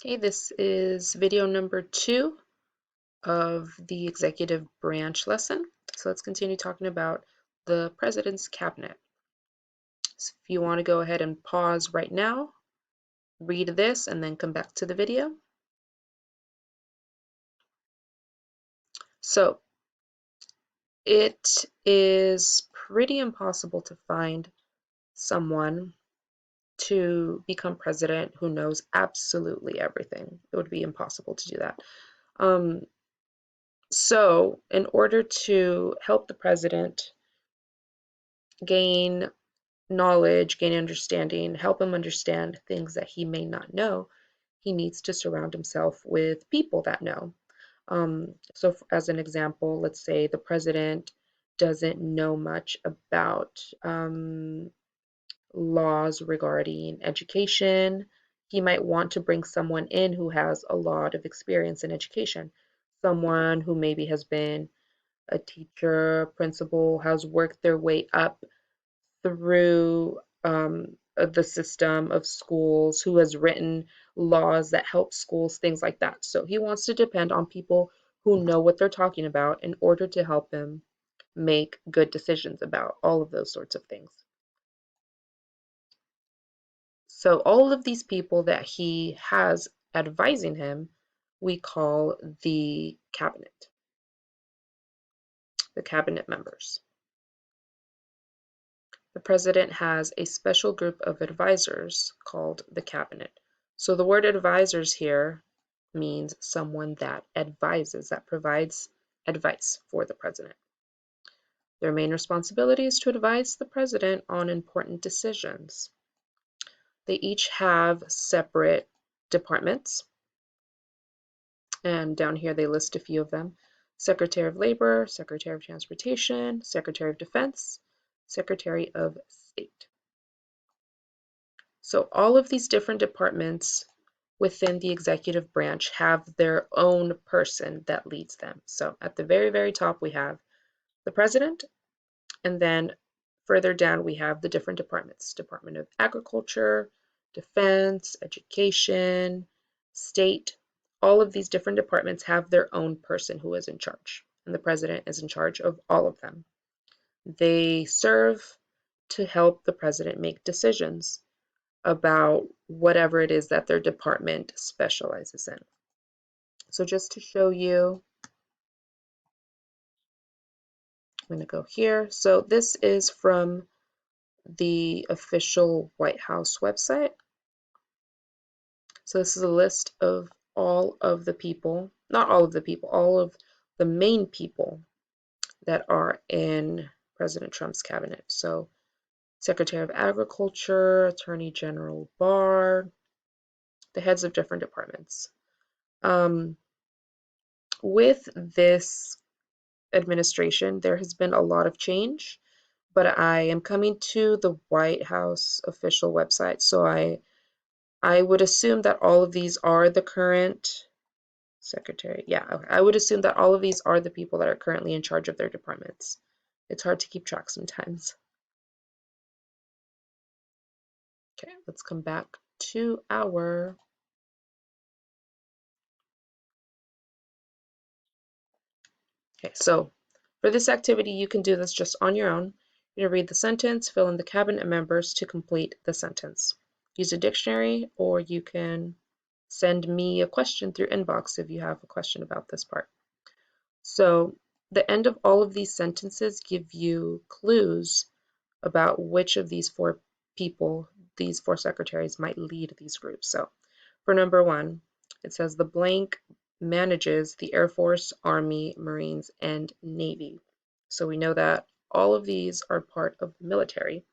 Okay, this is video number 2 of the executive branch lesson. So let's continue talking about the president's cabinet. So if you want to go ahead and pause right now, read this, and then come back to the video. So it is pretty impossible to find someone to become president who knows absolutely everything. It would be impossible to do that. So in order to help the president gain knowledge, gain understanding, help him understand things that he may not know, he needs to surround himself with people that know. So, as an example, let's say the president doesn't know much about laws regarding education. He might want to bring someone in who has a lot of experience in education, someone who maybe has been a teacher, principal, has worked their way up through the system of schools, who has written laws that help schools, things like that. So he wants to depend on people who know what they're talking about in order to help him make good decisions about all of those sorts of things. So all of these people that he has advising him, we call the cabinet members. The president has a special group of advisors called the cabinet. So the word advisors here means someone that advises, that provides advice for the president. Their main responsibility is to advise the president on important decisions. They each have separate departments, and down here they list a few of them. Secretary of Labor, Secretary of Transportation, Secretary of Defense, Secretary of State. So all of these different departments within the executive branch have their own person that leads them. So at the very, very top, we have the president, and then further down, we have the different departments: Department of Agriculture, Defense, Education, State. All of these different departments have their own person who is in charge, and the president is in charge of all of them. They serve to help the president make decisions about whatever it is that their department specializes in. So just to show you, I'm going to go here. So this is from the official White House website. So this is a list of all of the people, not all of the people, all of the main people that are in President Trump's cabinet. So Secretary of Agriculture, Attorney General Barr, the heads of different departments. With this administration, there has been a lot of change, but I am coming to the White House official website, so I would assume that all of these are the current secretary. Yeah, okay. I would assume that all of these are the people that are currently in charge of their departments. It's hard to keep track sometimes. Okay, let's come back to our Okay, so for this activity, you can do this just on your own. You're going to read the sentence, fill in the cabinet members to complete the sentence. Use a dictionary, or you can send me a question through inbox if you have a question about this part. So the end of all of these sentences give you clues about which of these 4 people, these 4 secretaries, might lead these groups. So for number 1, it says the blank manages the Air Force, Army, Marines, and Navy. So we know that all of these are part of the military.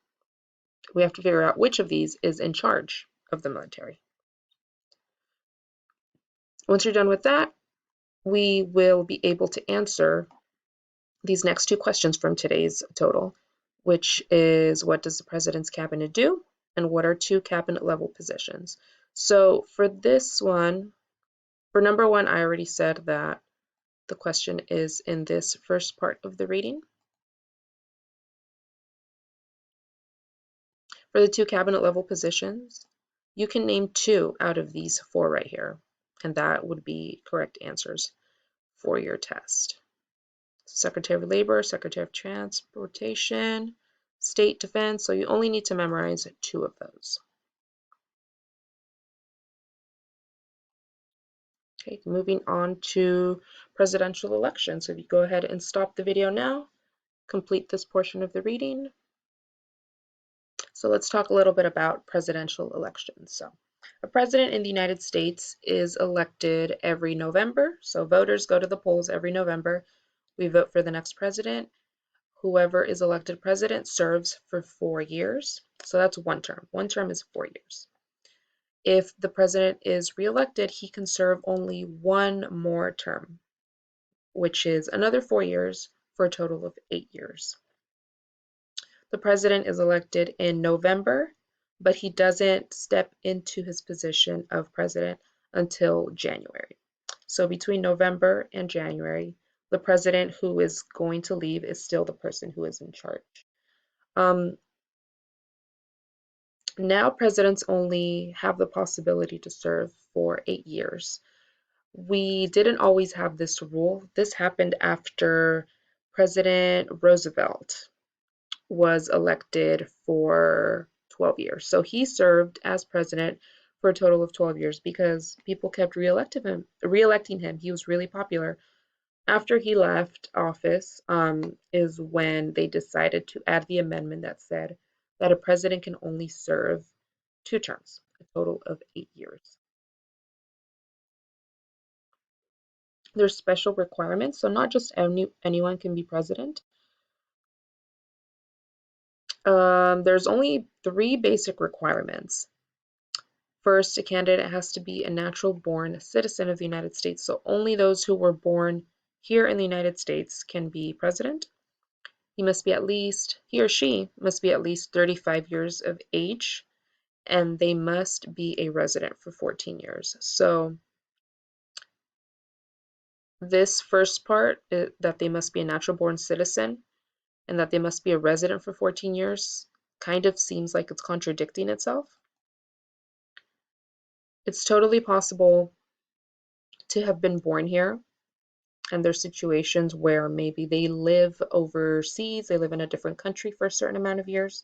We have to figure out which of these is in charge of the military. Once you're done with that, we will be able to answer these next 2 questions from today's total, which is, what does the president's cabinet do? And what are 2 cabinet level positions? So for this one, for number 1, I already said that the question is in this first part of the reading. For the 2 cabinet level positions, You can name 2 out of these 4 right here, and that would be correct answers for your test. Secretary of Labor, Secretary of Transportation, State Defense, so you only need to memorize 2 of those. Okay, moving on to presidential elections. So if you go ahead and stop the video now, complete this portion of the reading. So let's talk a little bit about presidential elections. So a president in the United States is elected every November. So voters go to the polls every November. We vote for the next president. Whoever is elected president serves for 4 years. So that's one term. One term is 4 years. If the president is reelected, he can serve only one more term, which is another 4 years for a total of 8 years. The president is elected in November, but he doesn't step into his position of president until January. So between November and January, the president who is going to leave is still the person who is in charge. Now presidents only have the possibility to serve for 8 years. We didn't always have this rule. This happened after President Roosevelt was elected for 12 years. So he served as president for a total of 12 years because people kept reelecting him. He was really popular. After he left office is when they decided to add the amendment that said that a president can only serve 2 terms, a total of 8 years. There's special requirements, so not just anyone can be president. There's only 3 basic requirements. First, a candidate has to be a natural-born citizen of the United States, so only those who were born here in the United States can be president. He or she must be at least 35 years of age, and they must be a resident for 14 years. So this first part, that they must be a natural-born citizen and that they must be a resident for 14 years, kind of seems like it's contradicting itself. It's totally possible to have been born here, and there's situations where maybe they live overseas, they live in a different country for a certain amount of years.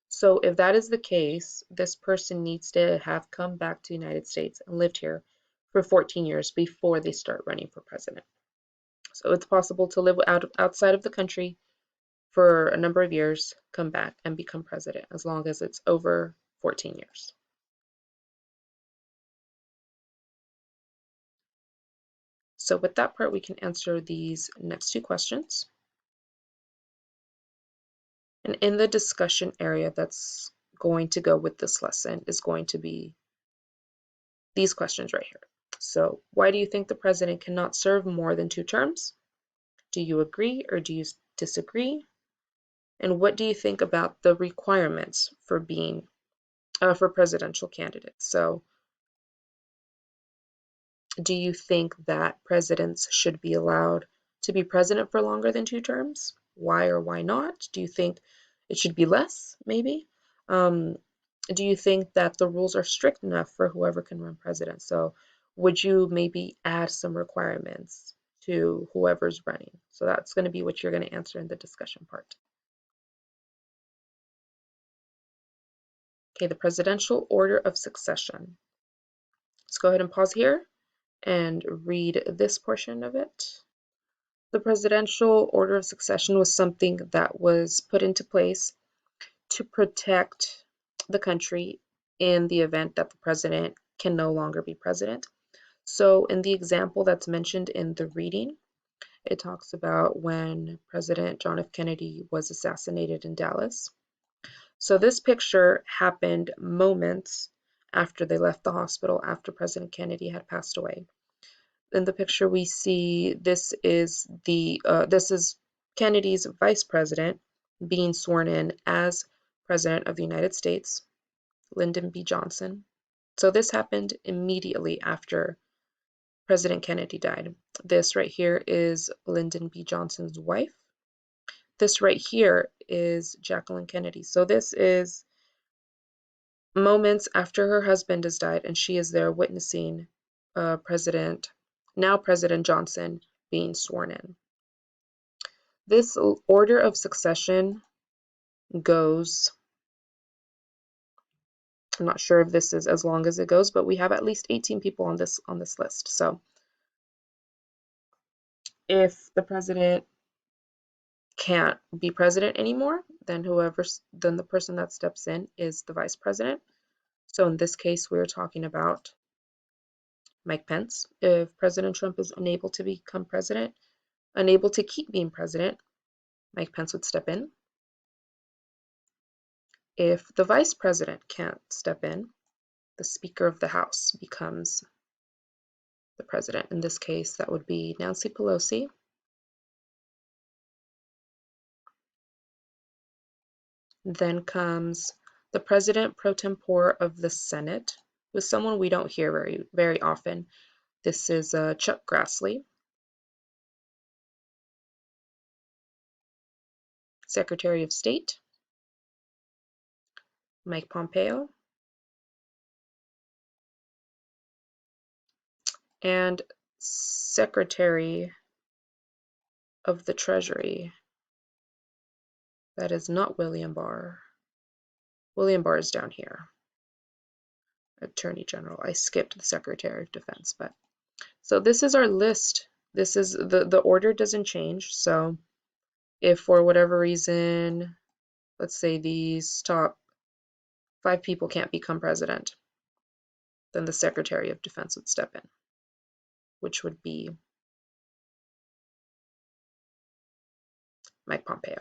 So if that is the case, this person needs to have come back to the United States and lived here for 14 years before they start running for president. So it's possible to live outside of the country for a number of years, come back and become president as long as it's over 14 years. So with that part, we can answer these next 2 questions. And in the discussion area that's going to go with this lesson is going to be these questions right here. So why do you think the president cannot serve more than 2 terms? Do you agree or do you disagree? And what do you think about the requirements for being for presidential candidates? So do you think that presidents should be allowed to be president for longer than 2 terms? Why or why not? Do you think it should be less, maybe? Do you think that the rules are strict enough for whoever can run president? So would you maybe add some requirements to whoever's running? So that's going to be what you're going to answer in the discussion part. Okay, the presidential order of succession. Let's go ahead and pause here and read this portion of it. The presidential order of succession was something that was put into place to protect the country in the event that the president can no longer be president. So in the example that's mentioned in the reading, it talks about when President John F. Kennedy was assassinated in Dallas. So this picture happened moments after they left the hospital, after President Kennedy had passed away. In the picture we see this is Kennedy's vice president being sworn in as President of the United States, Lyndon B. Johnson. So this happened immediately after President Kennedy died. This right here is Lyndon B. Johnson's wife. This right here is Jacqueline Kennedy. So this is moments after her husband has died, and she is there witnessing now President Johnson being sworn in. This order of succession goes, I'm not sure if this is as long as it goes, but we have at least 18 people on this list. So if the president can't be president anymore, then the person that steps in is the vice president. So in this case, we're talking about Mike Pence. If President Trump is unable to become president, unable to keep being president, Mike Pence would step in. If the vice president can't step in, the Speaker of the House becomes the president. In this case, that would be Nancy Pelosi. Then comes the president pro tempore of the Senate, with someone we don't hear very often. This is Chuck Grassley. Secretary of State, Mike Pompeo. And Secretary of the Treasury, that is not William Barr. William Barr is down here. Attorney General. I skipped the Secretary of Defense, but so this is our list. This is the order doesn't change. So if for whatever reason, let's say these top 5 people can't become president, then the Secretary of Defense would step in, which would be Mike Pompeo.